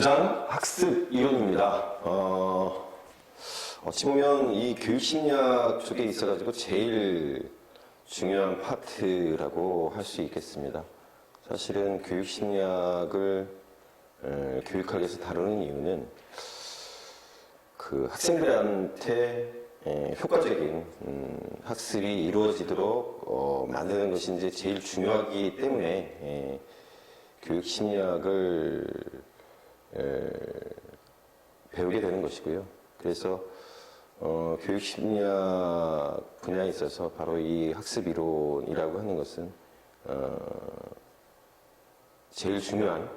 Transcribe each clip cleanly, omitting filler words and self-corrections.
교장 학습 이론입니다. 어찌 보면 이 교육심리학 쪽에 있어가지고 제일 중요한 파트라고 할 수 있겠습니다. 사실은 교육심리학을 교육학에서 다루는 이유는 그 학생들한테 효과적인 학습이 이루어지도록 만드는 것이 이제 제일 중요하기 때문에 교육심리학을 배우게 되는 것이고요. 그래서 교육심리학 분야에 있어서 바로 이 학습이론이라고 하는 것은 제일 중요한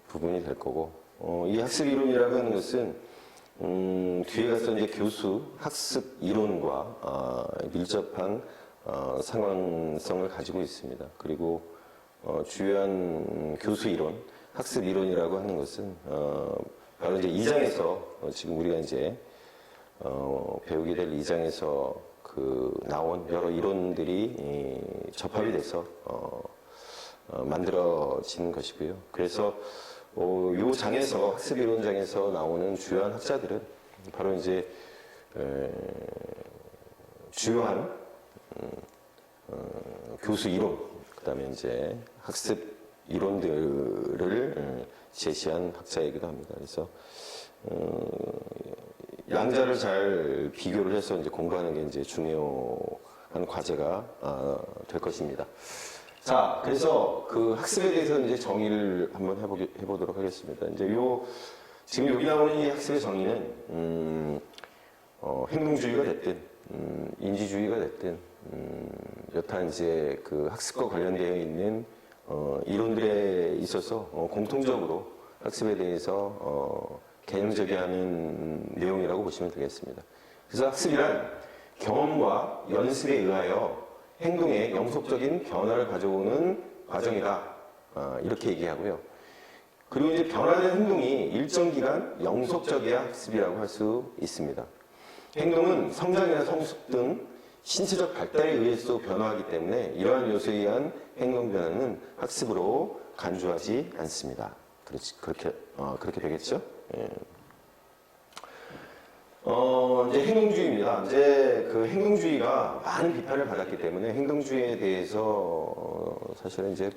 부분이 될 거고, 이 학습이론이라고 하는 것은 뒤에 가서 이제 교수 학습 이론과 밀접한 상관성을 가지고 있습니다. 그리고 주요한 교수 이론, 학습 이론이라고 하는 것은 바로 이제 2장에서 지금 우리가 이제 배우게 될 2장에서 나온 여러 이론들이 접합이 돼서 만들어진 것이고요. 그래서 이 장에서 학습 이론장에서 나오는 주요한 학자들은 바로 이제 주요한 교수 이론, 그다음에 이제 학습 이론들을 제시한 학자이기도 합니다. 그래서 양자를 잘 비교를 해서 이제 공부하는 게 이제 중요한 과제가 될 것입니다. 자, 그래서 그 학습에 대해서 이제 정의를 한번 해보도록 하겠습니다. 이제 지금 여기 나오는 이 학습의 정의는 행동주의가 됐든 인지주의가 됐든 여타 이제 그 학습과 관련되어 있는 이론들에 있어서 공통적으로 학습에 대해서 개념적이하는 내용이라고 보시면 되겠습니다. 그래서 학습이란 경험과 연습에 의하여 행동에 영속적인 변화를 가져오는 과정이다. 이렇게 얘기하고요. 그리고 이제 변화된 행동이 일정 기간 영속적이야 학습이라고 할 수 있습니다. 행동은 성장이나 성숙 등 신체적 발달에 의해서 변화하기 때문에 이러한 요소에 의한 행동 변화는 학습으로 간주하지 않습니다. 그렇게 되겠죠? 예. 이제 행동주의입니다. 이제 그 행동주의가 많은 비판을 받았기 때문에 행동주의에 대해서 사실은 이제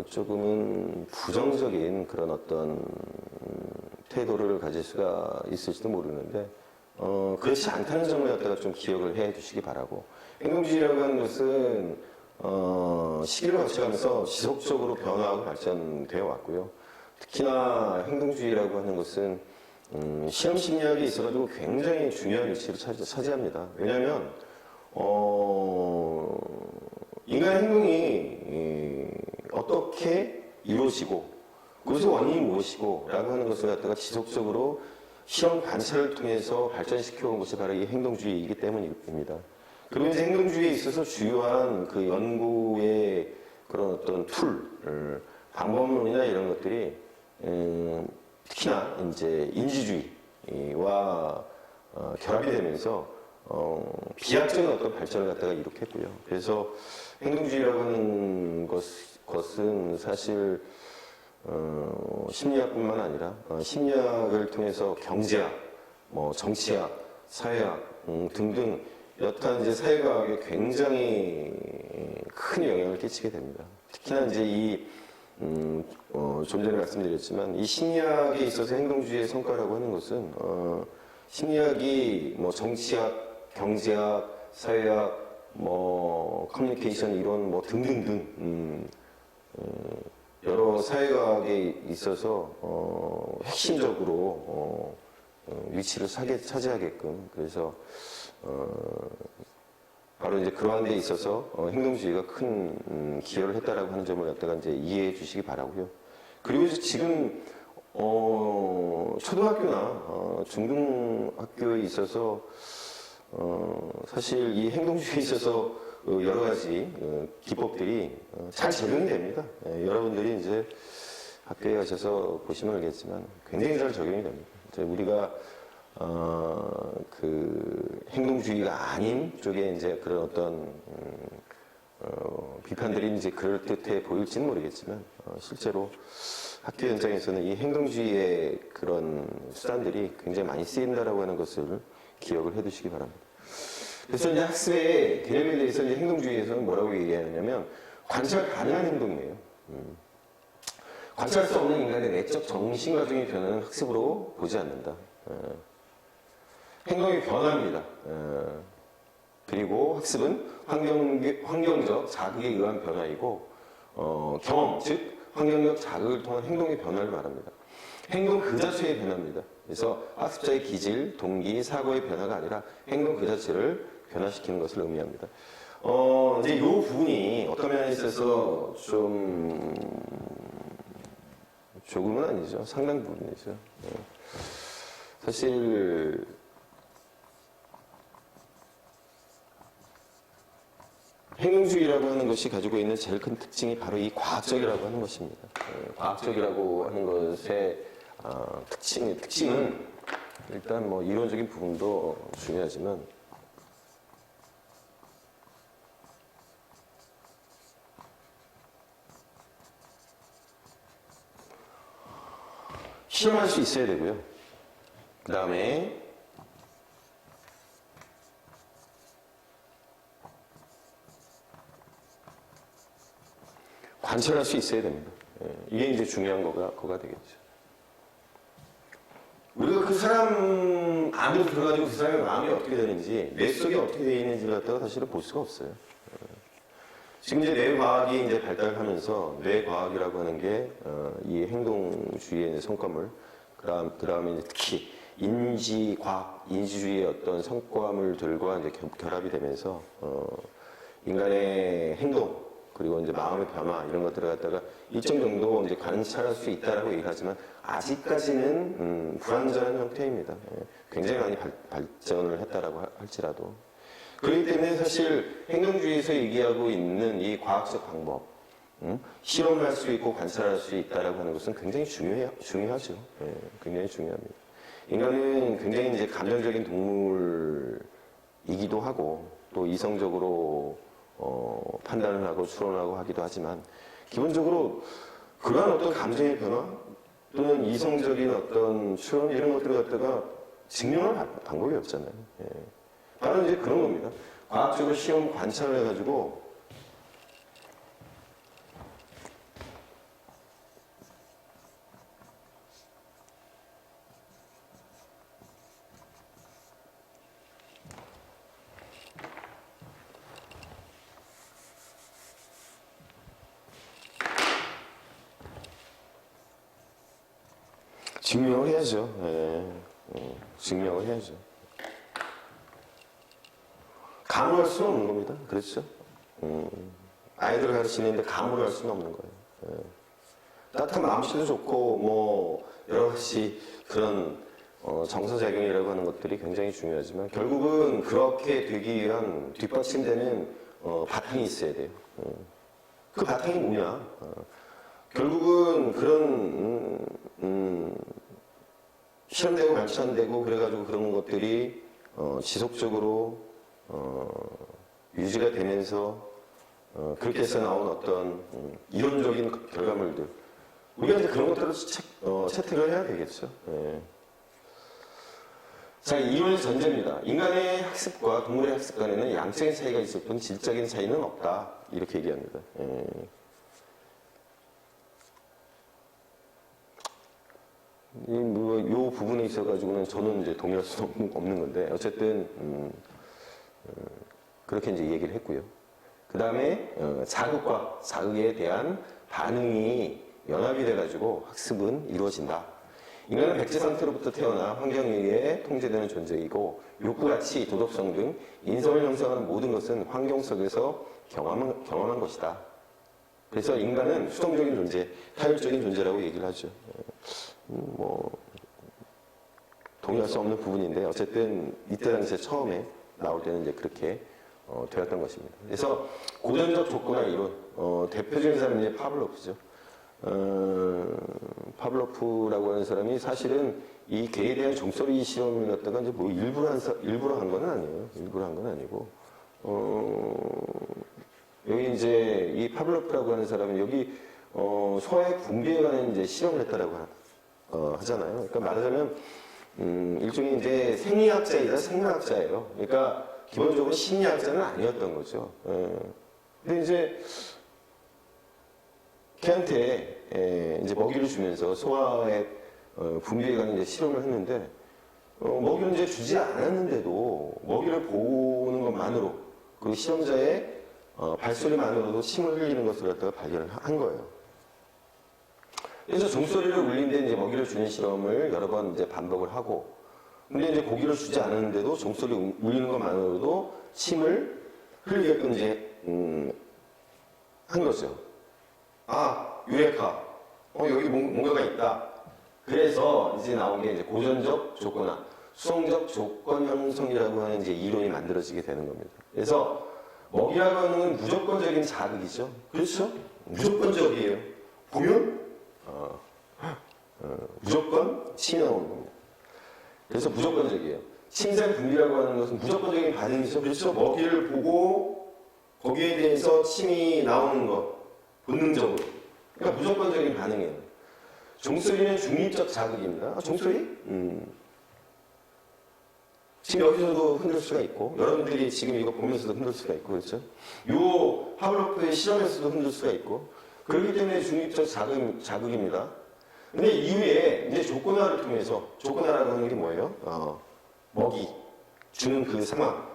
조금은 부정적인 그런 어떤 태도를 가질 수가 있을지도 모르는데 그렇지 않다는 점을 갖다가 좀 기억을 해 두시기 바라고, 행동주의라고 하는 것은 시기를 거쳐가면서 지속적으로 변화하고 발전되어 왔고요. 특히나 행동주의라고 하는 것은 시험 심리학에 있어가지고 굉장히 중요한 위치를 차지합니다. 왜냐하면 인간의 행동이 어떻게 이루어지고 그것의 원인이 무엇이고 라고 하는 것을 갖다가 지속적으로 시험 관찰을 통해서 발전시켜온 것이 바로 이 행동주의이기 때문입니다. 그리고 이제 행동주의에 있어서 주요한 그 연구의 그런 어떤 툴, 방법론이나 이런 것들이 특히나 이제 인지주의와 결합이 되면서 비약적인 어떤 발전을 갖다가 이룩했고요. 그래서 행동주의라고 하는 것은 사실 심리학뿐만 아니라 심리학을 통해서 경제학, 정치학, 사회학 등등 여타 이제 사회과학에 굉장히 큰 영향을 끼치게 됩니다. 특히나 이제 좀 전에 말씀드렸지만 이 심리학에 있어서 행동주의의 성과라고 하는 것은 심리학이 정치학, 경제학, 사회학, 커뮤니케이션 이론 등등등 여러 사회과학에 있어서 핵심적으로 위치를 차지하게끔, 그래서 바로 이제 그러한 데 있어서 행동주의가 큰 기여를 했다라고 하는 점을 갖다가 이제 이해해 주시기 바라고요. 그리고 지금 초등학교나 중등학교에 있어서 사실 이 행동주의에 있어서 여러 가지 기법들이 잘 적용이 됩니다. 여러분들이 이제 학교에 가셔서 보시면 알겠지만 굉장히 잘 적용이 됩니다. 우리가 그 행동주의가 아닌 쪽에 이제 그런 어떤 비판들이 이제 그럴듯해 보일지는 모르겠지만 실제로 학교 현장에서는 이 행동주의의 그런 수단들이 굉장히 많이 쓰인다라고 하는 것을 기억을 해 두시기 바랍니다. 그래서 이제 학습의 개념에 대해서 이제 행동주의에서는 뭐라고 얘기하냐면 관찰 가능한 행동이에요. 관찰할 수 없는 인간의 내적 정신과정의 변화는 학습으로 보지 않는다. 행동이 변화합니다. 그리고 학습은 환경적 자극에 의한 변화이고 경험, 즉 환경적 자극을 통한 행동의 변화를 말합니다. 행동 그 자체의 변화입니다. 그래서 학습자의 기질, 동기, 사고의 변화가 아니라 행동 그 자체를 변화시키는 것을 의미합니다. 이제 이 부분이 어떤 면에 있어서 조금은 아니죠. 상당 부분이죠. 사실 행동주의라고 하는 것이 가지고 있는 제일 큰 특징이 바로 이 과학적이라고 하는 것입니다. 과학적이라고 하는 것의 특징은 일단 뭐 이론적인 부분도 중요하지만 실험할 수 있어야 되고요. 그 다음에 관찰할 수 있어야 됩니다. 이게 이제 중요한 거가 되겠죠. 우리가 그 사람 안으로 들어가지고 그 사람의 마음이 어떻게 되는지, 뇌 속에 어떻게 되어 있는지를 갖다가 사실은 볼 수가 없어요. 지금 이제 뇌과학이 이제 발달하면서 뇌과학이라고 하는 게, 이 행동주의의 이제 성과물, 그 다음에 이제 특히 인지과학, 인지주의의 어떤 성과물들과 이제 결합이 되면서, 인간의 행동, 그리고 이제 마음의 변화, 이런 것들을 갖다가 일정 정도 이제 관찰할 수 있다라고 얘기를 하지만, 아직까지는, 불완전한 형태입니다. 굉장히 많이 발전을 했다라고 할지라도. 그렇기 때문에 사실 행동주의에서 얘기하고 있는 이 과학적 방법, 실험할 수 있고 관찰할 수 있다라고 하는 것은 굉장히 중요하죠. 굉장히 중요합니다. 인간은 굉장히 이제 감정적인 동물이기도 하고 또 이성적으로 판단을 하고 추론하고 하기도 하지만 기본적으로 그러한 어떤 감정의 변화 또는 이성적인 어떤 추론 이런 것들을 갖다가 증명할 방법이 없잖아요. 바로 이제 그런 겁니다. 과학적으로 시험 관찰을 해가지고 증명을 해야죠. 증명을 해야죠. 감을 할 수는 없는 겁니다. 그렇죠? 아이들을 가르치는데 감을 할 수는 없는 거예요. 따뜻한 마음씨도 좋고, 뭐, 여러 가지 그런, 정서작용이라고 하는 것들이 굉장히 중요하지만, 결국은 그렇게 되기 위한 뒷받침되는, 바탕이 있어야 돼요. 그 바탕이 뭐냐? 결국은 그런, 실험되고 관찰되고, 그래가지고 그런 것들이, 지속적으로, 유지가 되면서 그렇게 해서 나온 어떤 이론적인 결과물들 우리가 이제 그런 것들을 채택을 해야 되겠죠. 자, 이론의 전제입니다. 인간의 학습과 동물의 학습 간에는 양적인 차이가 있을 뿐 질적인 차이는 없다. 이렇게 얘기합니다. 이 부분에 있어가지고는 저는 이제 동의할 수 없는 건데 어쨌든 그렇게 이제 얘기를 했고요. 그 다음에 자극과 자극에 대한 반응이 연합이 돼가지고 학습은 이루어진다. 인간은 백제 상태로부터 태어나 환경에 의해 통제되는 존재이고 욕구가치, 도덕성 등 인성을 형성하는 모든 것은 환경 속에서 경험한 것이다. 그래서 인간은 수동적인 존재, 타율적인 존재라고 얘기를 하죠. 뭐 동의할 수 없는 부분인데 어쨌든 이때 당시에 처음에 나올 때는 이제 그렇게 되었던 것입니다. 그래서 고전적 조건화 이론, 대표적인 사람이 이제 파블로프죠. 파블로프라고 하는 사람이 사실은 이 개에 대한 종소리 실험을 갖다가 이제 뭐 일부러 한 건 아니에요. 일부러 한 건 아니고, 여기 이제 이 파블로프라고 하는 사람은 여기 소화의 분비에 관한 이제 실험을 했다라고 하잖아요. 그러니까 말하자면, 일종의 이제 생리학자이자 생물학자예요. 그러니까 기본적으로 심리학자는 아니었던 거죠. 근데 이제 걔한테 이제 먹이를 주면서 소화의 분비에 관한 이제 실험을 했는데, 먹이를 이제 주지 않았는데도 먹이를 보는 것만으로 그 실험자의 발소리만으로도 침을 흘리는 것을 갖다가 발견을 한 거예요. 그래서 종소리를 울린 데 이제 먹이를 주는 실험을 여러 번 이제 반복을 하고, 근데 이제 고기를 주지 않았는데도 종소리 울리는 것만으로도 침을 흘리게끔 이제 한 거죠. 아, 유레카. 여기 뭔가가 있다. 그래서 이제 나온 게 이제 고전적 조건화, 수성적 조건 형성이라고 하는 이제 이론이 만들어지게 되는 겁니다. 그래서 먹이라고 하는 건 무조건적인 자극이죠. 그렇죠? 무조건적이에요. 보면 무조건 침이 나오는 겁니다. 그래서 무조건적이에요. 침샘 분비라고 하는 것은 무조건적인 반응이죠. 그렇죠? 먹이를 보고 거기에 대해서 침이 나오는 것, 본능적으로. 그러니까 무조건적인 반응이에요. 종소리는 중립적 자극입니다. 종소리? 지금 여기서도 흔들 수가 있고, 여러분들이 지금 이거 보면서도 흔들 수가 있고, 그렇죠? 요 파블로프의 실험에서도 흔들 수가 있고, 그렇기 때문에 중립적 자극입니다. 근데 이후에 이제 조건화를 통해서, 조건화라고 하는 게 뭐예요? 먹이, 주는 그 상황.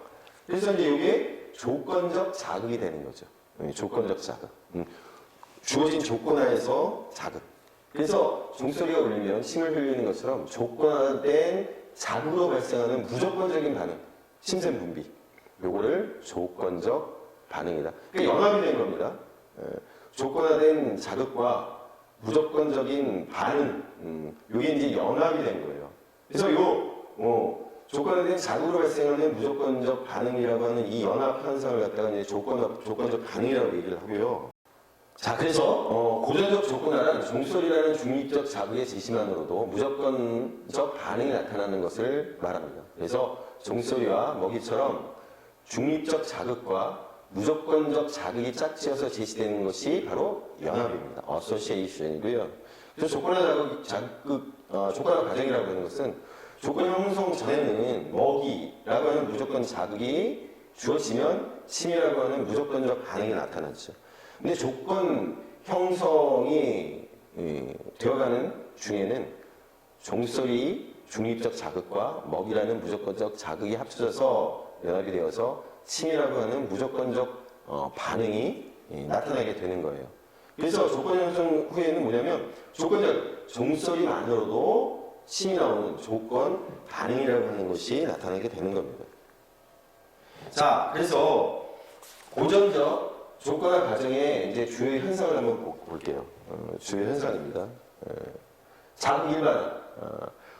그래서 이제 이게 조건적 자극이 되는 거죠. 조건적 자극. 주어진 조건하에서 자극. 그래서 종소리가 울리면 침을 흘리는 것처럼 조건화된 자극으로 발생하는 무조건적인 반응, 침샘 분비. 요거를 조건적 반응이다. 그러니까 연합이 된 겁니다. 조건화된 자극과 무조건적인 반응, 요게 이제 연합이 된 거예요. 그래서 조건화된 자극으로 발생하는 무조건적 반응이라고 하는 이 연합 현상을 갖다가 이제 조건적 반응이라고 얘기를 하고요. 자, 그래서 고전적 조건화란 종소리라는 중립적 자극의 제시만으로도 무조건적 반응이 나타나는 것을 말합니다. 그래서 종소리와 먹이처럼 중립적 자극과 무조건적 자극이 짝지어서 제시되는 것이 바로 연합입니다. 어소시에이션이고요. 그래서 조건화 조건화 과정이라고 하는 것은 조건 형성 전에는 먹이라고 하는 무조건 자극이 주어지면 침이라고 하는 무조건적 반응이 나타나죠. 근데 조건 형성이 되어가는 중에는 종소리 중립적 자극과 먹이라는 무조건적 자극이 합쳐져서 연합이 되어서 침이라고 하는 무조건적 반응이 나타나게 되는 거예요. 그래서 조건 형성 후에는 뭐냐면 조건적 종소리만으로도 침이 나오는 조건 반응이라고 하는 것이 나타나게 되는 겁니다. 자, 그래서 고전적 조건화 과정의 이제 주요 현상을 한번 볼게요. 주요 현상입니다. 자극 일반,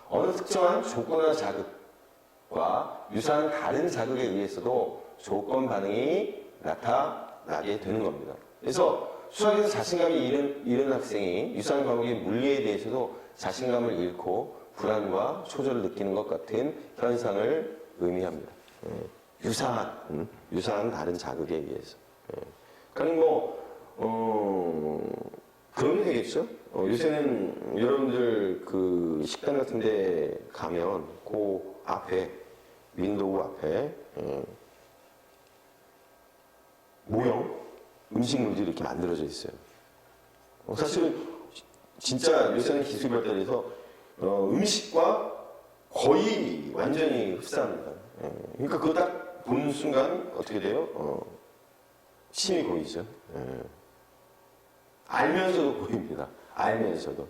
어느 특정한 조건화 자극과 유사한 다른 자극에 의해서도 조건 반응이 나타나게 되는 겁니다. 그래서 수학에서 자신감이 잃은 학생이 유사한 과목의 물리에 대해서도 자신감을 잃고 불안과 초조를 느끼는 것 같은 현상을 의미합니다. 유사한 다른 자극에 의해서. 그러니까 그런 게 되겠죠. 요새는 여러분들 그 식당 같은 데 가면 그 앞에, 윈도우 앞에 모형, 음식물들이 이렇게 만들어져 있어요. 사실은 진짜 요새는 기술이 발달해서 음식과 거의 완전히 흡사합니다. 그러니까 그거 딱 보는 순간 어떻게 돼요? 침이 보이죠. 알면서도 보입니다. 알면서도.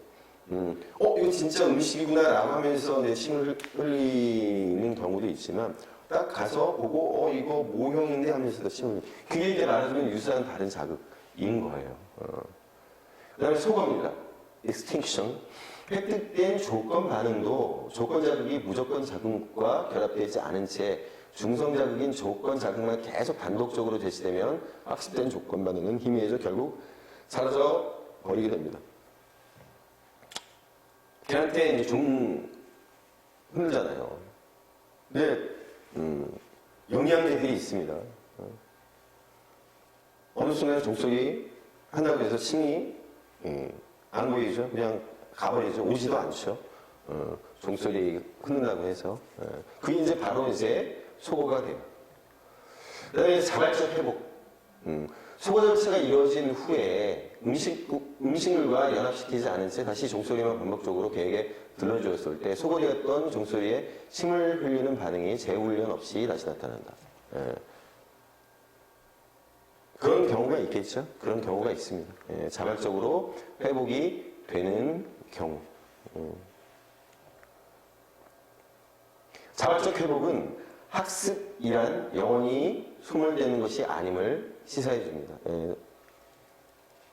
이거 진짜 음식이구나 라고 하면서 내 침을 흘리는 경우도 있지만 딱 가서 보고 이거 모형인데 하면서도 침을 그게 이제 말하자면 유사한 다른 자극인 거예요. 그 다음에 소거입니다. extinction. 획득된 조건 반응도 조건 자극이 무조건 자극과 결합되지 않은 채 중성 자극인 조건 자극만 계속 단독적으로 제시되면 학습된 조건 반응은 희미해져 결국 사라져 버리게 됩니다. 걔한테 이제 흔들잖아요. 근데 영양제들이 있습니다. 어느 순간 종소리 한다고 해서 침이 안 보이죠? 그냥 가버리죠. 오지도 않죠. 종소리 끊는다고 해서. 그게 이제 바로 이제 소고가 돼요. 그 다음에 자발적 회복. 소고 절차가 이루어진 후에 음식물과 연합시키지 않은 채 다시 종소리만 반복적으로 개에게 들려주었을 때 소고되었던 종소리에 침을 흘리는 반응이 재훈련 없이 다시 나타난다. 그런 경우가 있겠죠? 그런 경우가 있습니다. 자발적으로 회복이 되는 경우. 자발적 회복은 학습이란 영원히 소멸되는 것이 아님을 시사해 줍니다.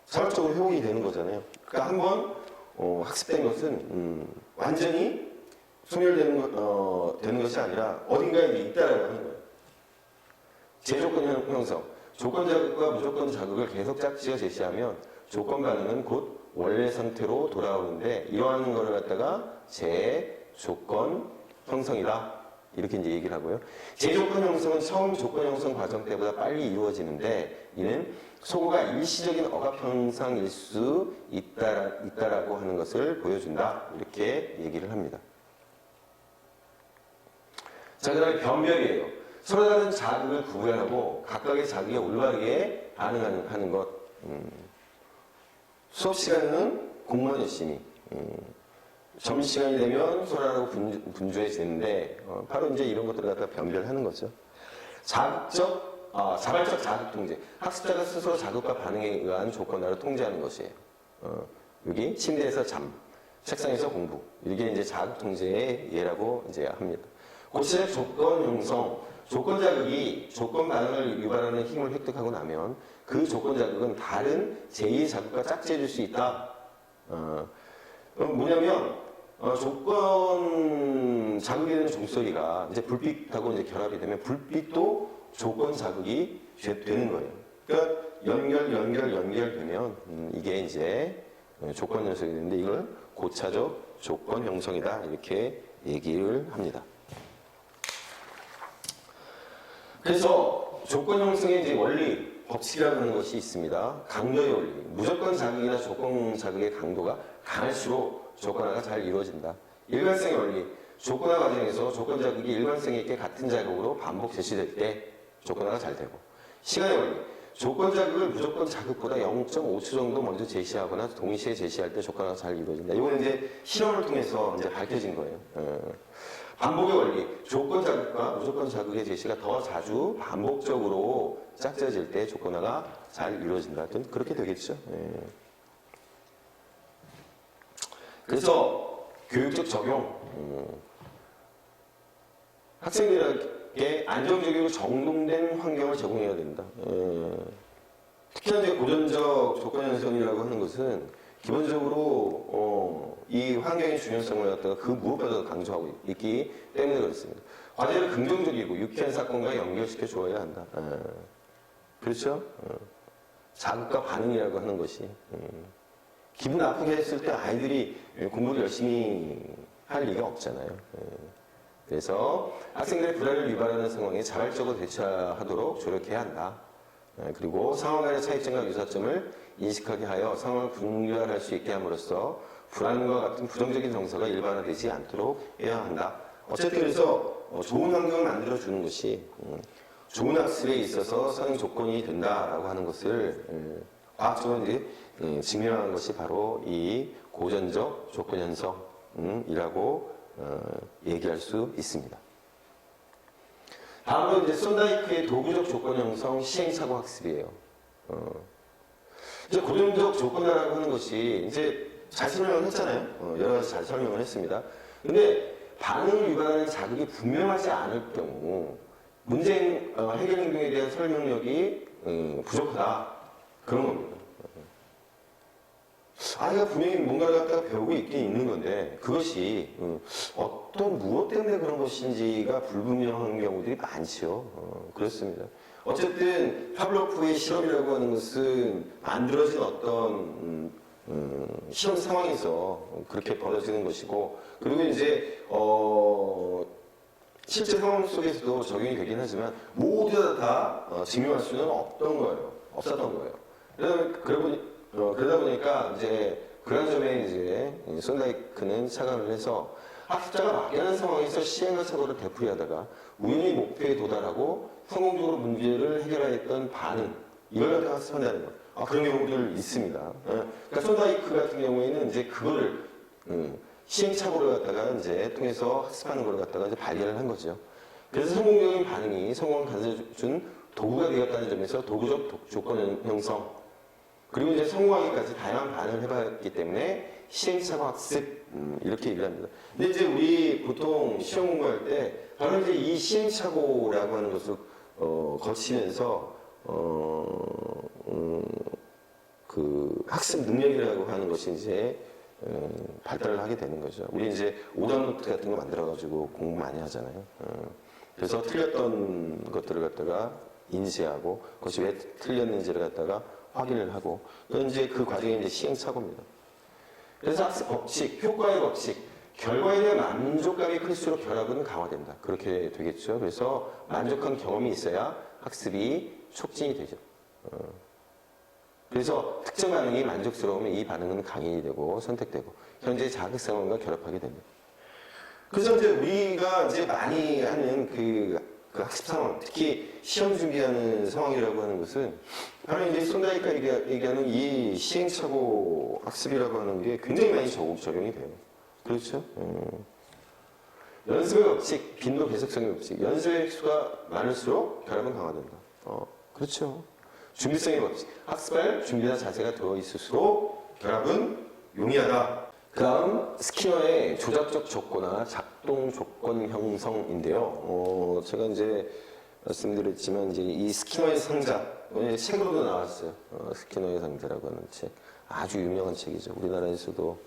자발적으로 회복이 되는 거잖아요. 그러니까 한번 학습된 것은 완전히 소멸되는 되는 것이 아니라 어딘가에 있다라고 하는 거예요. 제조건 형성. 조건 자극과 무조건 자극을 계속 짝지어 제시하면 조건 반응은 곧 원래 상태로 돌아오는데 이러한 거를 갖다가 재조건 형성이다. 이렇게 이제 얘기를 하고요. 재조건 형성은 처음 조건 형성 과정 때보다 빨리 이루어지는데 이는 소고가 일시적인 억압 현상일 수 있다라고 하는 것을 보여준다. 이렇게 얘기를 합니다. 자, 그 다음에 변별이에요. 서로 다른 자극을 구별하고 각각의 자극에 올바르게 반응하는 것. 수업 시간에는 공부만 열심히. 점심시간이 되면 소라라고 분주해지는데 바로 이제 이런 것들을 갖다 변별하는 거죠. 자발적 자극 통제. 학습자가 스스로 자극과 반응에 의한 조건하로 통제하는 것이에요. 여기 침대에서 잠, 책상에서 공부. 이게 이제 자극 통제의 예라고 이제 합니다. 고체적 조건 형성. 조건 자극이 조건 반응을 유발하는 힘을 획득하고 나면 그 조건 자극은 다른 제2의 자극과 짝지어 줄 수 있다. 뭐냐면 조건 자극이 되는 종소리가 이제 불빛하고 이제 결합이 되면 불빛도 조건 자극이 되는 거예요. 그러니까 연결되면 이게 이제 조건 형성이 되는데 이걸 고차적 조건 형성이다 이렇게 얘기를 합니다. 그래서 조건 형성의 이제 원리 법칙이라고 하는 것이 있습니다. 강도의 원리. 무조건 자극이나 조건 자극의 강도가 강할수록 조건화가 잘 이루어진다. 일관성의 원리. 조건화 과정에서 조건 자극이 일관성 있게 같은 자극으로 반복 제시될 때 조건화가 잘 되고. 시간의 원리. 조건 자극을 무조건 자극보다 0.5초 정도 먼저 제시하거나 동시에 제시할 때 조건화가 잘 이루어진다. 이거는 이제 실험을 통해서 이제 밝혀진 거예요. 반복의 원리. 조건 자극과 무조건 자극의 제시가 더 자주 반복적으로 짝져질 때 조건화가 잘 이루어진다. 그렇게 되겠죠. 그래서 교육적 적용. 학생들에게 안정적이고 정돈된 환경을 제공해야 된다. 특히나 이제 고전적 조건 형성이라고 하는 것은 기본적으로 이 환경의 중요성을 갖다가 그 무엇보다도 강조하고 있기 때문에 그렇습니다. 과제를 긍정적이고 유쾌한 사건과 연결시켜 주어야 한다. 그렇죠? 자극과 반응이라고 하는 것이 기분 나쁘게 했을 때 아이들이 공부를 열심히 할 리가 없잖아요. 그래서 학생들의 불안을 유발하는 상황에 자발적으로 대처하도록 조력해야 한다. 그리고 상황 간의 차이점과 유사점을 인식하게 하여 상황을 분별할 수 있게 함으로써 불안과 같은 부정적인 정서가 일반화되지 않도록 해야 한다. 어쨌든 그래서 좋은 환경을 만들어주는 것이 좋은 학습에 있어서 선행 조건이 된다라고 하는 것을 과학적으로 이제 증명한 것이 바로 이 고전적 조건 형성이라고 얘기할 수 있습니다. 다음으로 이제 썬다이크의 도구적 조건 형성 시행착오 학습이에요. 이제 고전적 조건화라고 하는 것이 이제 잘 설명을 했잖아요. 여러 가지 잘 설명을 했습니다. 근데 반응을 유발하는 자극이 분명하지 않을 경우 문제 해결 행동에 대한 설명력이 부족하다. 그런 겁니다. 아이가 분명히 뭔가를 갖다가 배우고 있긴 있는 건데 그것이 어떤 무엇 때문에 그런 것인지가 불분명한 경우들이 많죠. 그렇습니다. 어쨌든 파블로프의 실험이라고 하는 것은 만들어진 어떤 실험 상황에서 그렇게 벌어지는 것이고 그리고 이제 실제 상황 속에서도 적용이 되긴 하지만 모두 다 증명할 수는 없었던 거예요. 그러고 그러다 보니까 이제 그런 점에 이제 손다이크는 착안을 해서 학습자가 막연한 상황에서 시행과 사고를 되풀이하다가 우연히 목표에 도달하고 성공적으로 문제를 해결했던 반응, 이걸 갖다가 학습한다는 거. 그런 경우들 있습니다. 그러니까 손다이크 같은 경우에는 이제 그거를 시행착오를 갖다가 이제 통해서 학습하는 걸 갖다가 이제 발견을 한 거죠. 그래서 성공적인 반응이 성공을 가져준 도구가 되었다는 점에서 도구적 조건 형성, 그리고 이제 성공하기까지 다양한 반응을 해봤기 때문에 시행착오 학습, 이렇게 얘기를 합니다. 근데 이제 우리 보통 시험 공부할 때 바로 이제 이 시행착오라고 하는 것을 거치면서 그 학습 능력이라고 하는 것이 이제 발달을 하게 되는 거죠. 우리 이제 오답노트 같은 거 만들어가지고 공부 많이 하잖아요. 그래서 틀렸던 것들을 갖다가 인지하고 그것이 왜 틀렸는지를 갖다가 확인을 하고 그건 이제 그 과정이 이제 시행착오입니다. 그래서 학습 법칙, 효과의 법칙, 결과에 대한 만족감이 클수록 결합은 강화된다. 그렇게 되겠죠. 그래서 만족한 경험이 있어야 학습이 촉진이 되죠. 그래서 특정 반응이 만족스러우면 이 반응은 강인이 되고 선택되고 현재 자극 상황과 결합하게 됩니다. 그래서 이제 우리가 이제 많이 하는 그 학습 상황, 특히 시험 준비하는 상황이라고 하는 것은 바로 이제 손다이크가 얘기하는 이 시행착오 학습이라고 하는 게 굉장히 많이 적용이 돼요. 그렇죠? 연습의 법칙, 빈도 계속성의 법칙. 연습의 횟수가 많을수록 결합은 강화된다. 그렇죠. 준비성의 법칙. 학습할 준비나 자세가 되어 있을수록 결합은 용이하다. 그 다음 스키너의 조작적 조건화 작동 조건 형성인데요. 제가 이제 말씀드렸지만 이제 이 스키너의 상자, 책으로도 나왔어요. 스키너의 상자라고 하는 책. 아주 유명한 책이죠. 우리나라에서도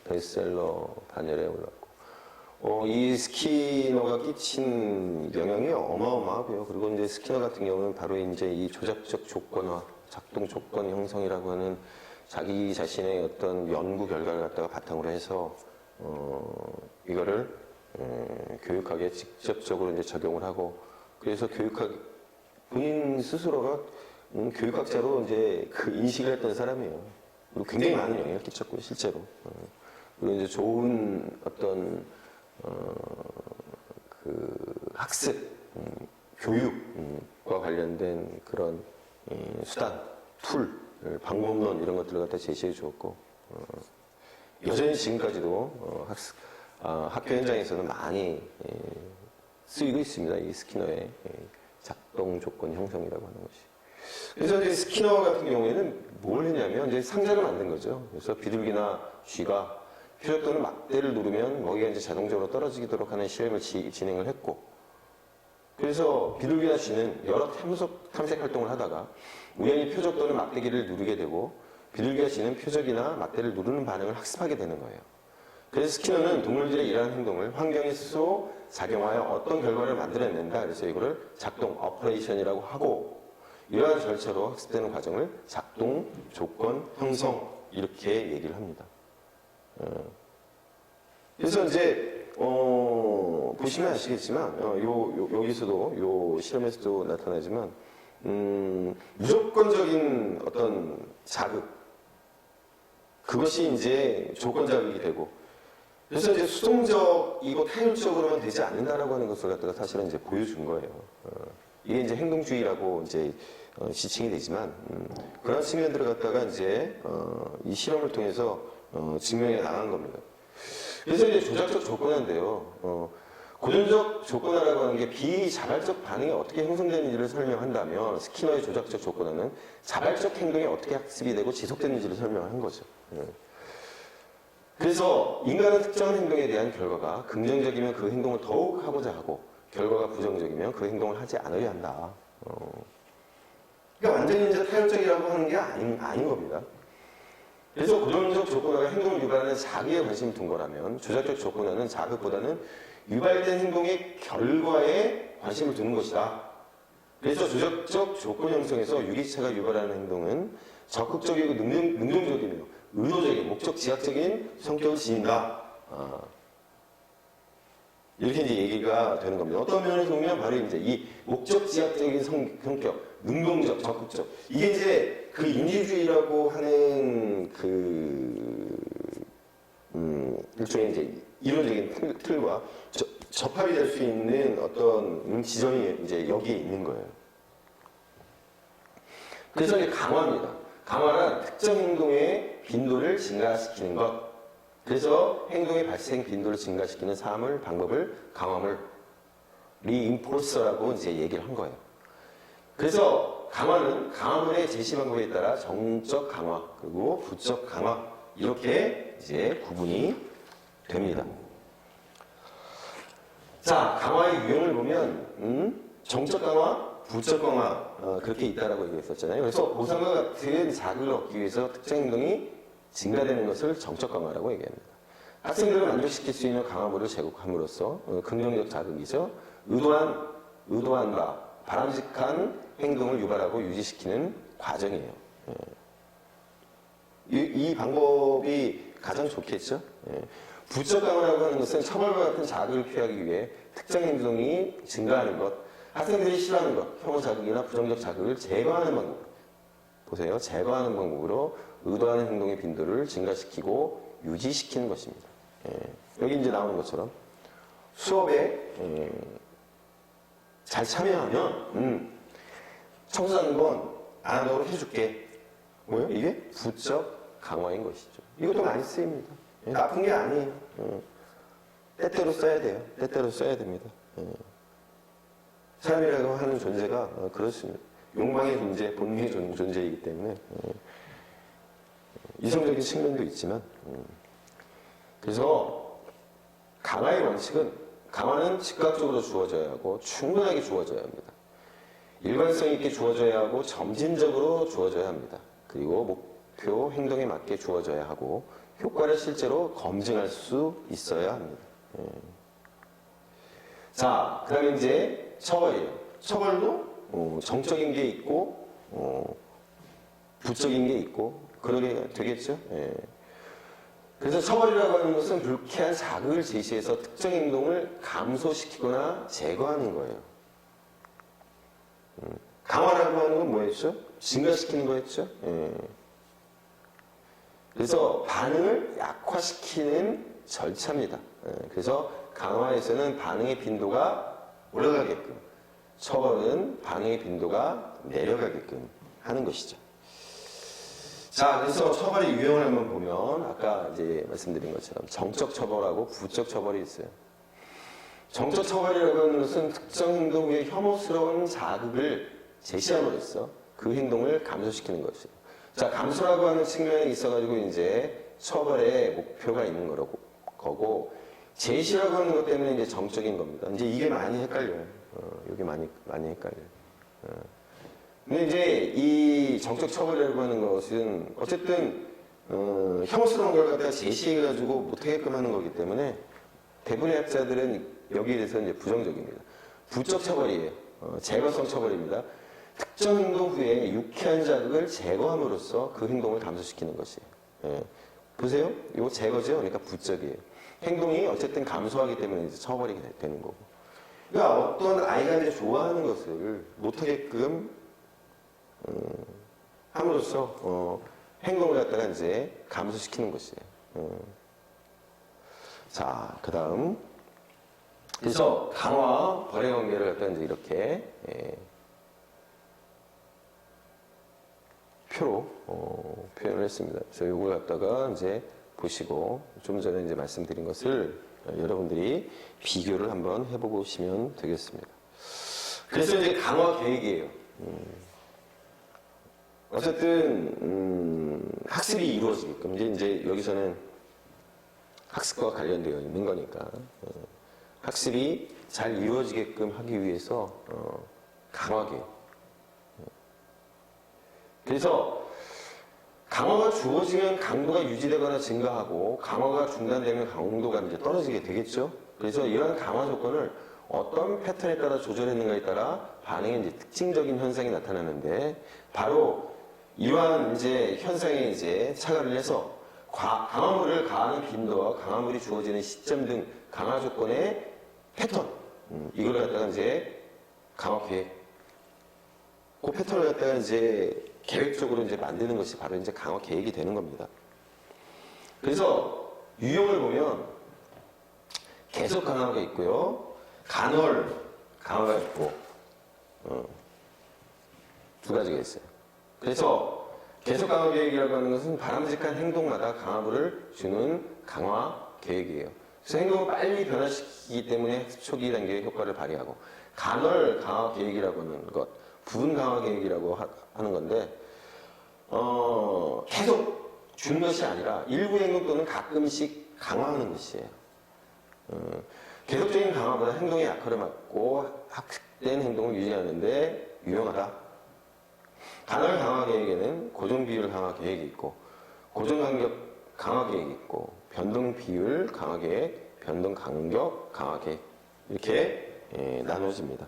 베스트셀러 반열에 올랐고. 이 스키너가 끼친 영향이 어마어마하고요. 그리고 이제 스키너 같은 경우는 바로 이제 이 조작적 조건화, 작동 조건 형성이라고 하는 자기 자신의 어떤 연구 결과를 갖다가 바탕으로 해서 이거를 교육학에 직접적으로 이제 적용을 하고 그래서 본인 스스로가 교육학자로 이제 그 인식을 했던 사람이에요. 그리고 굉장히 많은 영향을 끼쳤고요, 실제로. 그리고 이제 좋은 어떤 그 학습, 교육과 관련된 그런 수단, 툴, 방법론 이런 것들을 갖다 제시해 주었고 여전히 지금까지도 학교 현장에서는 많이 쓰이고 있습니다. 이 스키너의 작동 조건 형성이라고 하는 것이. 그래서 이제 스키너 같은 경우에는 뭘 했냐면 이제 상자를 만든 거죠. 그래서 비둘기나 쥐가 표적 또는 막대를 누르면 먹이가 이제 자동적으로 떨어지도록 하는 실험을 진행을 했고 그래서 비둘기나 쥐는 여러 탐색 활동을 하다가 우연히 표적 또는 막대기를 누르게 되고 비둘기와 쥐는 표적이나 막대를 누르는 반응을 학습하게 되는 거예요. 그래서 스키너는 동물들의 이러한 행동을 환경에 스스로 작용하여 어떤 결과를 만들어낸다. 그래서 이거를 작동, 오퍼레이션이라고 하고 이러한 절차로 학습되는 과정을 작동, 조건, 형성 이렇게 얘기를 합니다. 그래서 이제 보시면 아시겠지만 여기서도 요 실험에서도 나타나지만 무조건적인 어떤 자극 그것이 이제 조건 자극이 되고 그래서 이제 수동적이고 타율적으로만 되지 않는다라고 하는 것을 갖다가 사실은 이제 보여준 거예요. 이게 이제 행동주의라고 이제 지칭이 되지만 그런 측면들을 갖다가 이제 이 실험을 통해서 증명해 나간 겁니다. 그래서 이제 조작적 조건화인데요. 고전적 조건화라고 하는 게 비자발적 반응이 어떻게 형성되는지를 설명한다면 스키너의 조작적 조건화는 자발적 행동이 어떻게 학습이 되고 지속되는지를 설명한 거죠. 그래서 인간은 특정한 행동에 대한 결과가 긍정적이면 그 행동을 더욱 하고자 하고 결과가 부정적이면 그 행동을 하지 않으려 한다. 그러니까 완전히 이제 타협적이라고 하는 게 아닌 겁니다. 그래서 고전적 조건화가 행동을 유발하는 자기에 관심을 둔 거라면 조작적 조건화는 자극보다는 유발된 행동의 결과에 관심을 두는 것이다. 그래서 조작적 조건 형성에서 유기체가 유발하는 행동은 적극적이고 능동적이며 의도적인 목적 지향적인 성격을 지닌다. 이렇게 이제 얘기가 되는 겁니다. 어떤 면에서 보면 바로 이제 이 목적지향적인 성격, 능동적, 적극적. 이게 이제 그 인지주의라고 하는 일종의 이제 이론적인 틀과 접합이 될 수 있는 어떤 지점이 이제 여기에 있는 거예요. 그래서 이제 강화입니다. 강화는 특정 행동의 빈도를 증가시키는 것. 그래서 행동의 발생 빈도를 증가시키는 사물, 방법을 강화물, 리인포서라고 이제 얘기를 한 거예요. 그래서 강화는 강화물의 제시 방법에 따라 정적 강화, 그리고 부적 강화, 이렇게 이제 구분이 됩니다. 자, 강화의 유형을 보면, 정적 강화, 부적 강화, 그렇게 있다라고 얘기했었잖아요. 그래서 보상과 같은 자극을 얻기 위해서 특정 행동이 증가되는 것을 정적 강화라고 얘기합니다. 학생들을 만족시킬 수 있는 강화물을 제공함으로써 긍정적 자극이죠. 의도한 바, 바람직한 행동을 유발하고 유지시키는 과정이에요. 이 방법이 가장 좋겠죠. 부적 강화라고 하는 것은 처벌과 같은 자극을 피하기 위해 특정 행동이 증가하는 것, 학생들이 싫어하는 것, 혐오 자극이나 부정적 자극을 제거하는 방법. 보세요. 제거하는 방법으로 의도하는 행동의 빈도를 증가시키고 유지시키는 것입니다. 여기 이제 나오는 것처럼 수업에 잘 참여하면 청소하는 건 안 하도록 해줄게. 뭐예요? 이게 부적 강화인 것이죠. 이것도 많이 쓰입니다. 나쁜 게 아니에요. 때때로 써야 돼요. 때때로 써야 됩니다. 사람이라고 하는 존재가 그렇습니다. 욕망의 존재, 본능의 존재이기 때문에 이성적인 측면도 있지만 그래서 강화의 원칙은 강화는 즉각적으로 주어져야 하고 충분하게 주어져야 합니다. 일관성 있게 주어져야 하고 점진적으로 주어져야 합니다. 그리고 목표, 행동에 맞게 주어져야 하고 효과를 실제로 검증할 수 있어야 합니다. 자, 그 다음에 이제 처벌이에요. 처벌도 정적인 게 있고 부적인 게 있고 그러게 되겠죠. 그래서 처벌이라고 하는 것은 불쾌한 자극을 제시해서 특정 행동을 감소시키거나 제거하는 거예요. 강화라고 하는 건 뭐였죠? 증가시키는 거였죠. 그래서 반응을 약화시키는 절차입니다. 그래서 강화에서는 반응의 빈도가 올라가게끔, 처벌은 반응의 빈도가 내려가게끔 하는 것이죠. 자, 그래서 처벌의 유형을 한번 보면 아까 이제 말씀드린 것처럼 정적 처벌하고 부적 처벌이 있어요. 정적 처벌이라고 하는 것은 특정 행동 후에 혐오스러운 자극을 제시함으로써 그 행동을 감소시키는 것이에요. 자, 감소라고 하는 측면에 있어가지고 이제 처벌의 목표가 있는 거고, 제시라고 하는 것 때문에 이제 정적인 겁니다. 이제 이게 많이 헷갈려요. 이게 많이 헷갈려요. 근데 이제 이 정적 처벌이라고 하는 것은 어쨌든 혐오스러운 걸 갖다가 제시해가지고 못하게끔 하는 거기 때문에 대부분의 학자들은 여기에 대해서 이제 부정적입니다. 부적 처벌이에요. 제거성 처벌입니다. 특정 행동 후에 유쾌한 자극을 제거함으로써 그 행동을 감소시키는 것이에요. 보세요. 이거 제거죠. 그러니까 부적이에요. 행동이 어쨌든 감소하기 때문에 이제 처벌이 되는 거고. 그러니까 어떤 아이가 이제 좋아하는 것을 못하게끔 함으로써 행동을 갖다가 이제 감소시키는 것이에요. 자, 그 다음. 그래서 강화, 벌의 관계를 갖다가 이제 이렇게 표로 표현을 했습니다. 그래서 이걸 갖다가 이제 보시고 좀 전에 이제 말씀드린 것을 여러분들이 비교를 한번 해보시면 되겠습니다. 그래서 이제 강화 계획이에요. 어쨌든 학습이 이루어지게끔 이제 여기서는 학습과 관련되어 있는 거니까 학습이 잘 이루어지게끔 하기 위해서 강화계. 그래서 강화가 주어지면 강도가 유지되거나 증가하고 강화가 중단되면 강도가 이제 떨어지게 되겠죠. 그래서 이러한 강화 조건을 어떤 패턴에 따라 조절했는가에 따라 반응의 이제 특징적인 현상이 나타나는데 바로 이러한 이제 현상에 이제 차가를 해서 강화물을 가하는 빈도와 강화물이 주어지는 시점 등 강화 조건의 패턴, 이걸 갖다가 이제 강화 계획, 그 패턴을 갖다가 이제 계획적으로 이제 만드는 것이 바로 이제 강화 계획이 되는 겁니다. 그래서 유형을 보면 계속 강화가 있고요, 간헐 강화가 있고, 두 가지가 있어요. 그래서 계속 강화 계획이라고 하는 것은 바람직한 행동마다 강화물을 주는 강화 계획이에요. 그래서 행동을 빨리 변화시키기 때문에 학습 초기 단계의 효과를 발휘하고, 간헐 강화 계획이라고 하는 것, 부분 강화 계획이라고 하는 건데, 계속 주는 것이 아니라 일부 행동 또는 가끔씩 강화하는 것이에요. 계속적인 강화보다 행동의 약화를 막고 학습된 행동을 유지하는데 유용하다. 간헐 강화 계획에는 고정 비율 강화 계획이 있고, 고정 간격 강화 계획이 있고, 변동 비율 강화 계획, 변동 간격 강화 계획, 이렇게 나눠집니다.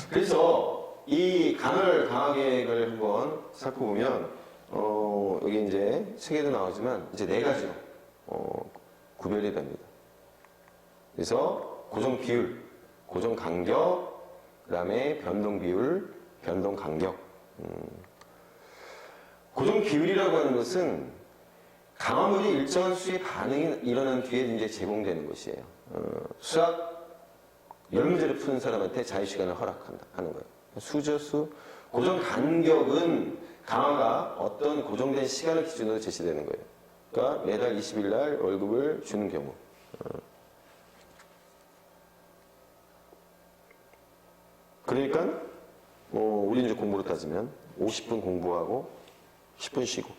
그래서 이 간헐 강화 계획을 한번 살펴보면, 여기 이제 책에도 나오지만 이제 네 가지로 구별이 됩니다. 그래서 고정 비율, 고정 간격, 그 다음에 변동 비율, 변동 간격. 고정 비율이라고 하는 것은 강화물이 일정한 수의 반응이 일어난 뒤에 이제 제공되는 것이에요. 수학 10문제를 푸는 사람한테 자유시간을 허락한다 하는 거예요. 수저수. 고정 간격은 강화가 어떤 고정된 시간을 기준으로 제시되는 거예요. 그러니까 매달 20일 날 월급을 주는 경우. 그러니까 우리 이제 공부로 따지면 50분 공부하고 10분 쉬고.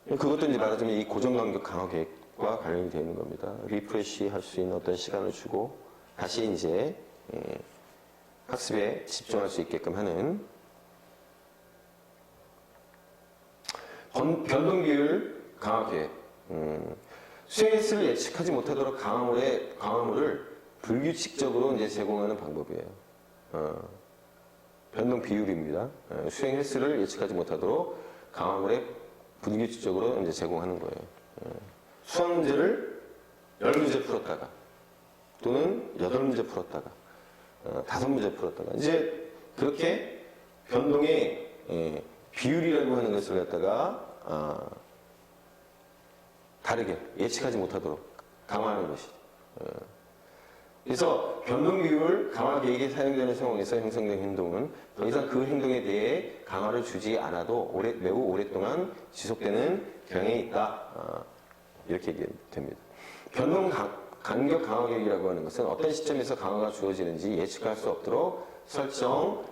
그것도 이제 말하자면 이 고정간격 강화 계획과 관련이 되어 있는 겁니다. 리프레시 할 수 있는 어떤 시간을 주고 다시 이제 학습에 집중할 수 있게끔 하는 변동 비율 강화 계획. 수행 횟수를 예측하지 못하도록 강화물을 불규칙적으로 이제 제공하는 방법이에요. 변동 비율입니다. 수행 횟수를 예측하지 못하도록 강화물에 불규칙적으로 이제 제공하는 거예요. 수학 문제를 10문제 풀었다가, 또는 8문제 풀었다가, 5문제 풀었다가, 이제 그렇게 변동의 비율이라고 하는 것을 갖다가 다르게 예측하지 못하도록 강화하는 것이죠. 그래서 변동 비율 강화 계획에 사용되는 상황에서 형성된 행동은 더 이상 그 행동에 대해 강화를 주지 않아도 매우 오랫동안 지속되는 경향이 있다. 이렇게 얘기됩니다. 변동 간격 강화 계획이라고 하는 것은 어떤 시점에서 강화가 주어지는지 예측할 수 없도록 설정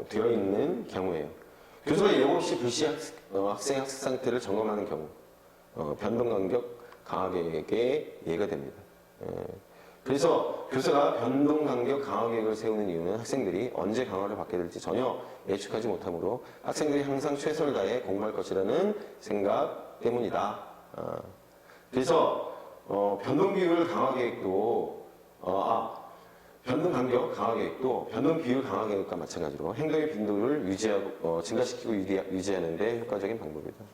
되어 있는 경우예요. 교수가 예고 없이 불시 학생 학습 상태를 점검하는 경우, 변동 간격 강화 계획의 예가 됩니다. 그래서 교사가 변동 간격 강화 계획을 세우는 이유는 학생들이 언제 강화를 받게 될지 전혀 예측하지 못하므로 학생들이 항상 최선을 다해 공부할 것이라는 생각 때문이다. 그래서 변동 비율 강화 계획도 변동 간격 강화 계획도 변동 비율 강화 계획과 마찬가지로 행동의 빈도를 유지하고 증가시키고 유지하는 데 효과적인 방법이다.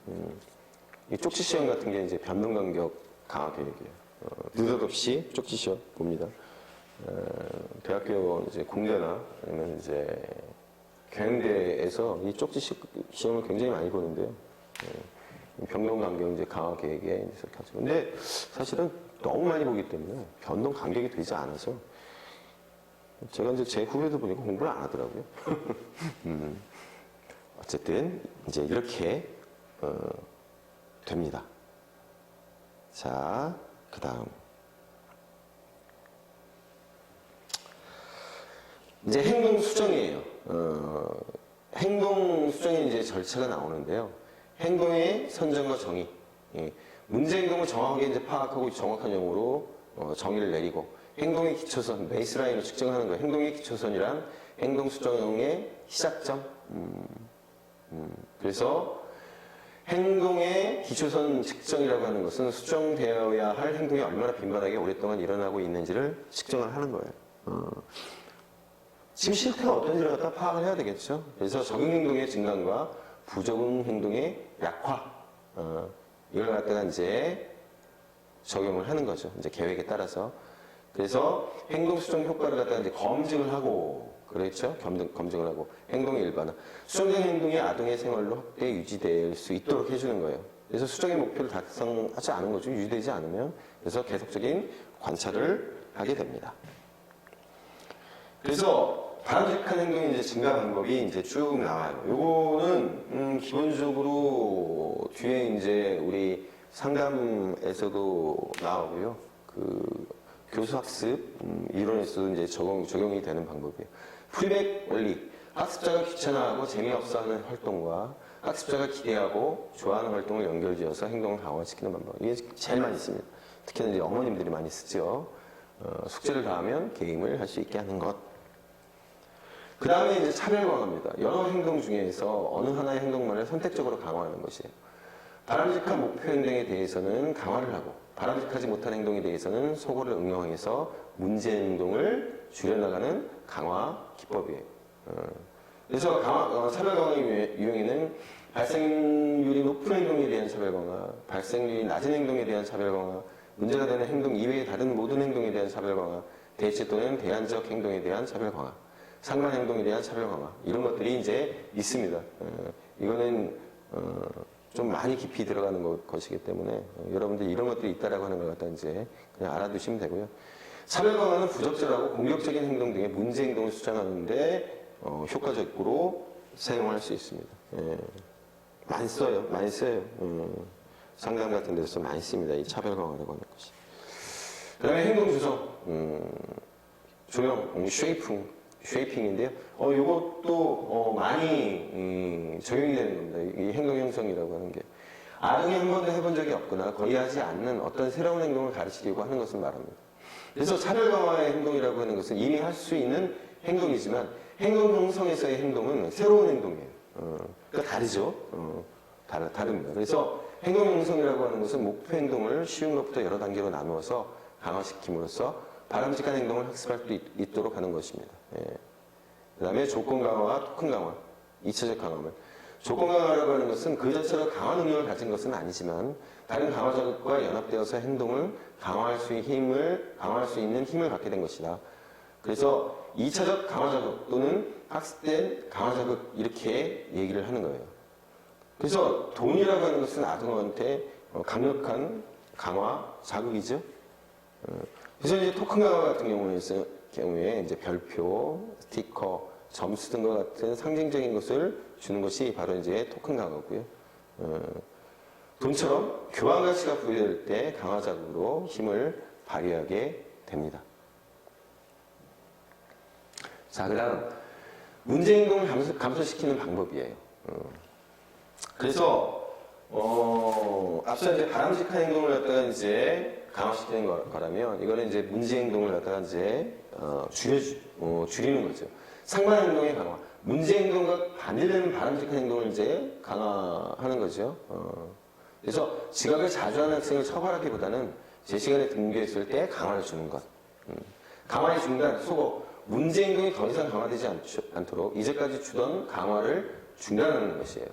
이 쪽지 시험 같은 게 이제 변동 간격 강화 계획이에요. 느닷없이 쪽지 시험 봅니다. 대학교 이제 공대나 아니면 이제 경영대에서 이 쪽지 시험을 굉장히 많이 보는데요. 변동 간격 이제 강화 계획에 이제 하죠. 근데 사실은 너무 많이 보기 때문에 변동 간격이 되지 않아서 제가 이제 제 후배들 보니까 공부를 안 하더라고요. 어쨌든 이제 이렇게 됩니다. 자, 그 다음 이제 행동 수정이에요. 행동 수정의 이제 절차가 나오는데요. 행동의 선정과 정의. 문제 행동을 정확하게 이제 파악하고 정확한 용어로 정의를 내리고, 행동의 기초선, 베이스라인을 측정하는 거예요. 행동의 기초선이란 행동 수정의 시작점. 그래서 행동의 기초선 측정이라고 하는 것은 수정되어야 할 행동이 얼마나 빈번하게 오랫동안 일어나고 있는지를 측정을 하는 거예요. 지금 실태가 어떤지를 갖다 파악을 해야 되겠죠. 그래서 적응 행동의 증강과 부적응 행동의 약화, 이걸 갖다가 이제 적용을 하는 거죠. 이제 계획에 따라서. 그래서 행동 수정 효과를 갖다가 이제 검증을 하고, 그렇죠? 검증을 하고, 행동의 일반화. 수정된 행동이 아동의 생활로 확대 유지될 수 있도록 해주는 거예요. 그래서 수정의 목표를 달성하지 않은 거죠. 유지되지 않으면. 그래서 계속적인 관찰을 하게 됩니다. 그래서 바람직한 행동의 이제 증가 방법이 이제 쭉 나와요. 요거는, 기본적으로 뒤에 이제 우리 상담에서도 나오고요. 그, 교수학습 이론에서도 이제 적용이 되는 방법이에요. 프리백 원리. 학습자가 귀찮아하고 재미없어하는 활동과 학습자가 기대하고 좋아하는 활동을 연결지어서 행동을 강화시키는 방법. 이게 제일 많이 씁니다. 특히나 이제 어머님들이 많이 쓰죠. 숙제를 다 하면 게임을 할 수 있게 하는 것. 그 다음에 이제 차별 강화입니다. 여러 행동 중에서 어느 하나의 행동만을 선택적으로 강화하는 것이에요. 바람직한 목표 행동에 대해서는 강화를 하고, 바람직하지 못한 행동에 대해서는 소거를 응용해서 문제 행동을 줄여나가는 강화 기법이에요. 그래서 차별 강화의 유형에는 발생률이 높은 행동에 대한 차별 강화, 발생률이 낮은 행동에 대한 차별 강화, 문제가 되는 행동 이외의 다른 모든 행동에 대한 차별 강화, 대체 또는 대안적 행동에 대한 차별 강화, 상관 행동에 대한 차별 강화, 이런 것들이 이제 있습니다. 이거는 좀 많이 깊이 들어가는 것이기 때문에 여러분들 이런 것들이 있다라고 하는 걸 갖다 이제 그냥 알아두시면 되고요. 차별 강화는 부적절하고 공격적인 행동 등의 문제 행동을 수정하는데 효과적으로 사용할 수 있습니다. 많이 써요. 상담 같은 데서 많이 씁니다. 이 차별 강화라고 하는 것이. 그 다음에 행동 조성, 조형, 쉐이핑인데요. 요것도 많이 적용이 되는 겁니다. 이 행동 형성이라고 하는 게. 아동이 한 번도 해본 적이 없거나 거의 하지 않는 어떤 새로운 행동을 가르치려고 하는 것을 말합니다. 그래서 차별 강화의 행동이라고 하는 것은 이미 할 수 있는 행동이지만 행동 형성에서의 행동은 새로운 행동이에요. 그러니까 다르죠. 다릅니다. 그래서 행동 형성이라고 하는 것은 목표 행동을 쉬운 것부터 여러 단계로 나누어서 강화시킴으로써 바람직한 행동을 학습할 수 있도록 하는 것입니다. 그 다음에 조건 강화와 토큰 강화, 2차적 강화물. 조건 강화라고 하는 것은 그 자체로 강화 능력을 가진 것은 아니지만 다른 강화 자극과 연합되어서 행동을 강화할 수 있는 힘을 갖게 된 것이다. 그래서 2차적 강화 자극 또는 학습된 강화 자극 이렇게 얘기를 하는 거예요. 그래서 돈이라고 하는 것은 아동한테 강력한 강화 자극이죠. 그래서 이제 토큰 강화 같은 경우에 이제 별표, 스티커, 점수 등과 같은 상징적인 것을 주는 것이 바로 이제 토큰 강화고요. 돈처럼 교환 가치가 부여될 때 강화 자극으로 힘을 발휘하게 됩니다. 자, 그다음 문제 행동을 감소시키는 방법이에요. 그래서 앞서 이제 바람직한 행동을 갖다가 이제 강화시키는 거라면 이거는 이제 문제 행동을 갖다가 이제 줄이는 거죠. 상반 행동의 강화, 문제 행동과 반대되는 바람직한 행동을 이제 강화하는 거죠. 그래서 지각을 자주 하는 학생을 처벌하기보다는 제 시간에 등교했을 때 강화를 주는 것. 강화의 중단, 소거, 문제 행동이 더 이상 강화되지 않도록 이제까지 주던 강화를 중단하는 것이에요.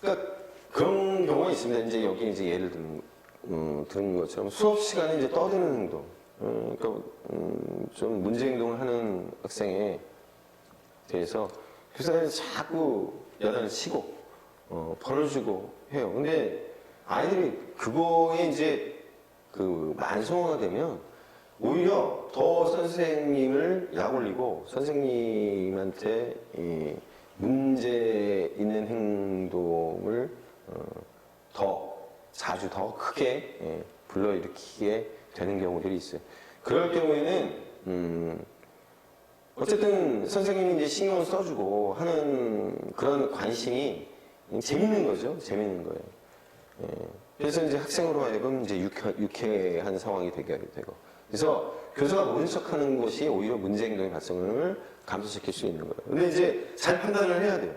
그러니까 그런 경우가 있습니다. 이제 여기 이제 예를 드는 것처럼 수업 시간에 이제 떠드는 행동. 그러니까 좀 문제 행동을 하는 학생에 대해서 교사가 자꾸 야단을 치고 벌을 주고 해요. 근데 아이들이 그거에 이제 그 만성화가 되면 오히려 더 선생님을 약올리고 선생님한테 이 문제 있는 행동을 더 자주 더 크게 불러일으키게 되는 경우들이 있어요. 그럴 경우에는 어쨌든 선생님이 이제 신경을 써주고 하는 그런 관심이 재밌는 거죠. 재밌는 거예요. 그래서 이제 학생으로 하여금 이제 유쾌한 상황이 되게 되고. 그래서 교사가 모른 척 하는 것이 오히려 문제 행동의 발생을 감소시킬 수 있는 거예요. 근데 이제 잘 판단을 해야 돼요.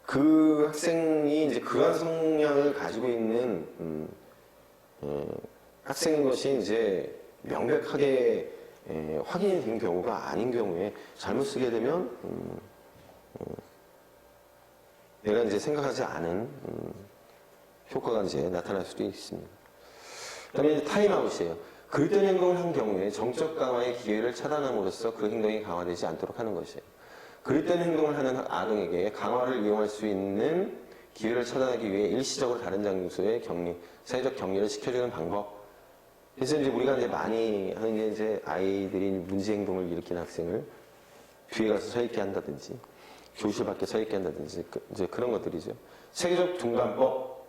그 학생이 이제 그런 성향을 가지고 있는 학생인 것이 이제 명백하게 확인이 된 경우가 아닌 경우에 잘못 쓰게 되면 내가 이제 생각하지 않은 효과가 이제 나타날 수도 있습니다. 그다음에 이제 타임아웃이에요. 그릇된 행동을 한 경우에 정적 강화의 기회를 차단함으로써 그 행동이 강화되지 않도록 하는 것이에요. 그릇된 행동을 하는 아동에게 강화를 이용할 수 있는 기회를 차단하기 위해 일시적으로 다른 장소에 사회적 격리를 시켜주는 방법. 그래서 이제 우리가 이제 많이 하는 게 이제 아이들이 문제 행동을 일으키는 학생을 뒤에 가서 서 있게 한다든지, 교실 밖에 서 있게 한다든지, 이제 그런 것들이죠. 체계적 중단법.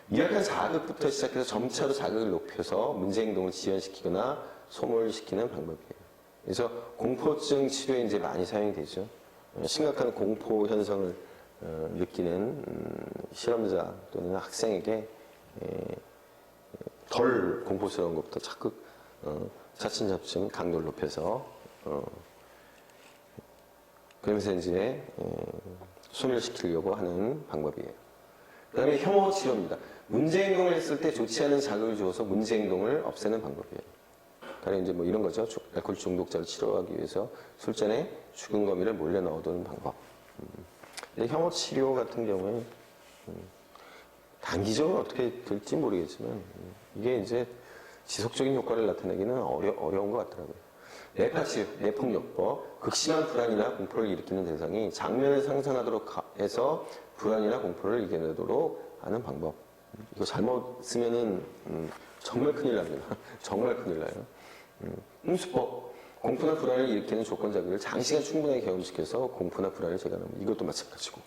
미약한 자극부터 시작해서 점차로 자극을 높여서 문제 행동을 지연시키거나 소멸시키는 방법이에요. 그래서 공포증 치료에 이제 많이 사용이 되죠. 심각한 공포 현상을 느끼는 실험자 또는 학생에게 덜 공포스러운 것부터 자극, 차츰차츰 강도를 높여서 그러면서 이제 소멸시키려고 하는 방법이에요. 그 다음에 혐오 치료입니다. 문제 행동을 했을 때 좋지 않은 자극을 주어서 문제 행동을 없애는 방법이에요. 그러니까 이제 뭐 이런 거죠. 알코올 중독자를 치료하기 위해서 술잔에 죽은 거미를 몰래 넣어두는 방법. 근데 혐오 치료 같은 경우에 단기적으로 어떻게 될지 모르겠지만 이게 이제 지속적인 효과를 나타내기는 어려운 것 같더라고요. 뇌파 치료, 뇌폭력법, 극심한 불안이나 공포를 일으키는 대상이 장면을 상상하도록 해서 불안이나 공포를 이겨내도록 하는 방법. 이거 잘못 쓰면은 정말 큰일 납니다. 정말 큰일 나요. 응수법, 공포나 불안을 일으키는 조건 자극을 장시간 충분하게 경험시켜서 공포나 불안을 제거하는 이것도 마찬가지고.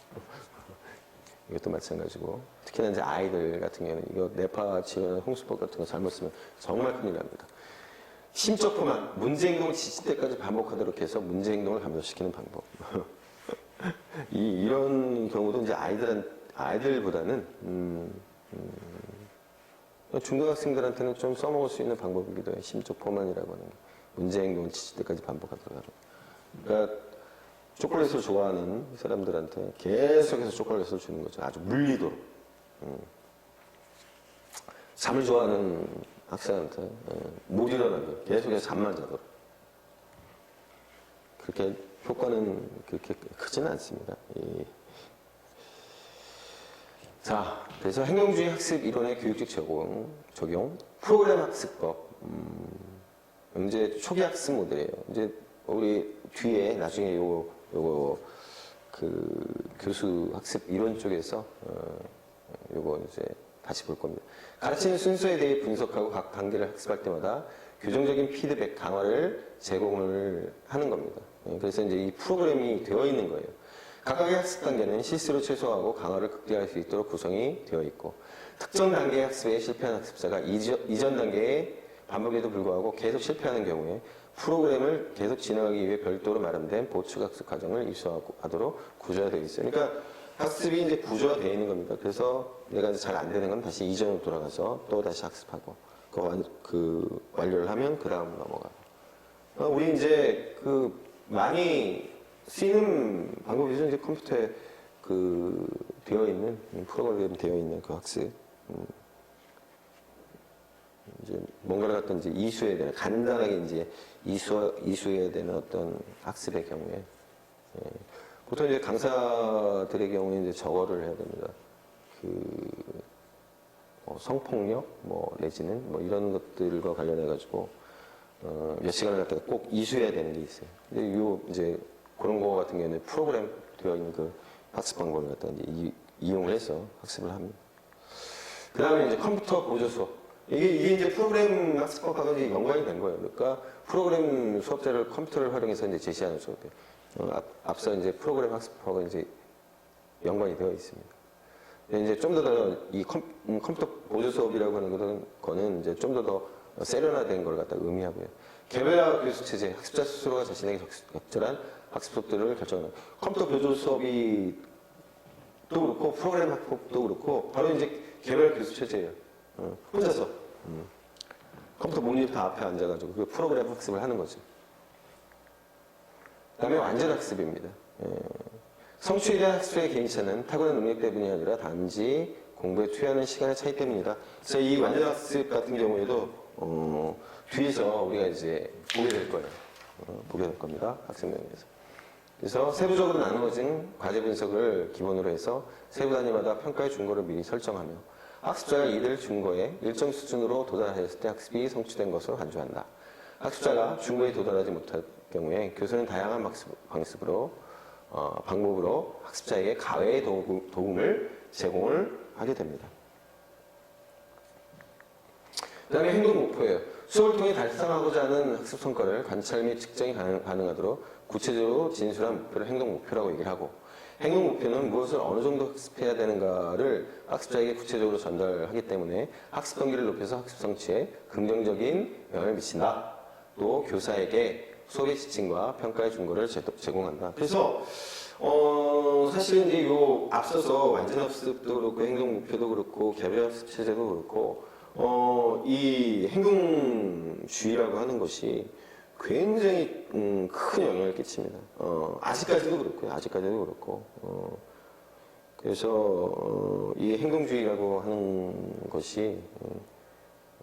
이것도 마찬가지고. 특히나 이제 아이들 같은 경우는 이거 뇌파 치료나 홍수법 같은 거 잘못 쓰면 정말 큰일 납니다. 심적 포만, 문제 행동을 지칠 때까지 반복하도록 해서 문제 행동을 감소시키는 방법. 이런 경우도 이제 아이들보다는 중등학생들한테는 좀 써먹을 수 있는 방법이기도 해요. 심적 포만이라고 하는 게. 문제 행동을 지칠 때까지 반복하도록 하는. 그러니까 초콜릿을 좋아하는 사람들한테 계속해서 초콜릿을 주는 거죠. 아주 물리도록. 잠을 좋아하는 학생한테 못 일어나게 계속해서 잠만 자도록. 그렇게 효과는 그렇게 크지는 않습니다. 자, 그래서 행동주의 학습 이론의 교육적 적용, 프로그램 학습법. 이제 초기 학습 모델이에요. 이제 우리 뒤에 나중에 요거 교수 학습 이론 쪽에서 요거 이제 다시 볼 겁니다. 가르치는 순서에 대해 분석하고 각 단계를 학습할 때마다 교정적인 피드백 강화를 제공을 하는 겁니다. 그래서 이제 이 프로그램이 되어 있는 거예요. 각각의 학습 단계는 실수를 최소화하고 강화를 극대화할 수 있도록 구성이 되어 있고, 특정 단계의 학습에 실패한 학습자가 이전 단계의 반복에도 불구하고 계속 실패하는 경우에 프로그램을 계속 진행하기 위해 별도로 마련된 보충학습 과정을 이수하도록 구조화되어 있어요. 그러니까 학습이 이제 구조화되어 있는 겁니다. 그래서 내가 잘 안 되는 건 다시 이전으로 돌아가서 또 다시 학습하고, 그 완료를 하면 그 다음 넘어가고. 우리 이제 많이 쓰이는 방법이죠. 이제 컴퓨터에 되어 있는, 프로그램 되어 있는 그 학습. 이제 뭔가를 갖다 이제 이수해야 되는, 간단하게 이제 이수해야 되는 어떤 학습의 경우에. 보통 이제 강사들의 경우에 이제 저거를 해야 됩니다. 성폭력, 내지는 이런 것들과 관련해가지고, 몇 시간을 갖다가 꼭 이수해야 되는 게 있어요. 근데 이제 그런 거 같은 경우는 프로그램 되어 있는 그 학습 방법을 갖다가 이제 이용을 해서 학습을 합니다. 그 다음에 이제 컴퓨터 보조 수업. 이게 이제 프로그램 학습법하고 이제 연관이 된 거예요. 그러니까 프로그램 수업자를 컴퓨터를 활용해서 이제 제시하는 수업이에요. 앞서 이제 프로그램 학습법하고 이제 연관이 되어 있습니다. 이제 좀 더 이 컴퓨터 보조 수업이라고 하는 거는 이제 좀 더 세련화된 걸 갖다 의미하고요. 개별화 교수 체제, 학습자 스스로가 자신에게 적절한 학습 속도를 결정하는 컴퓨터 보조 수업이 또 그렇고 프로그램 학습법도 그렇고 바로 이제 개별 교수 체제예요. 혼자서 컴퓨터 모니터 앞에 앉아가지고 그 프로그램 학습을 하는 거죠. 그 다음에 완전 학습입니다. 성취에 대한 학습의 개인차는 타고난 능력 때문이 아니라 단지 공부에 투여하는 시간의 차이 때문이다. 그래서 이 완전 학습 같은 경우에도 뒤에서 우리가 이제 보게 될 거예요. 보게 될 겁니다. 학습 내용에서. 그래서 세부적으로 나누어진 과제 분석을 기본으로 해서 세부 단위마다 평가의 준거를 미리 설정하며 학습자가 이들 준거에 일정 수준으로 도달하였을 때 학습이 성취된 것으로 간주한다. 학습자가 준거에 도달하지 못할 경우에 교수는 다양한 방법으로 학습자에게 가외의 도움을 제공을 하게 됩니다. 그 다음에 행동 목표예요. 수업을 통해 달성하고자 하는 학습 성과를 관찰 및 측정이 가능하도록 구체적으로 진술한 목표를 행동 목표라고 얘기를 하고, 행동 목표는 무엇을 어느 정도 학습해야 되는가를 학습자에게 구체적으로 전달하기 때문에 학습 동기를 높여서 학습 성취에 긍정적인 영향을 미친다. 또 교사에게 수업의 지침과 평가의 준거를 제공한다. 그래서 사실은 이제 요 앞서서 완전 학습도 그렇고 행동 목표도 그렇고 개별 학습 체제도 그렇고 이 행동주의라고 하는 것이 굉장히 큰 영향을 끼칩니다. 아직까지도 그렇고요. 아직까지도 그렇고. 그래서 이 행동주의라고 하는 것이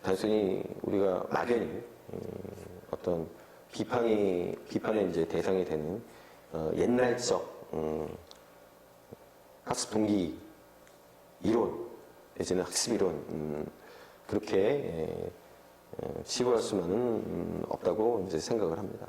단순히 우리가 막연히 어떤 비판의 이제 대상이 되는 옛날적 학습 동기 이론 내지는 학습 이론 그렇게 치부할 수만은 없다고 이제 생각을 합니다.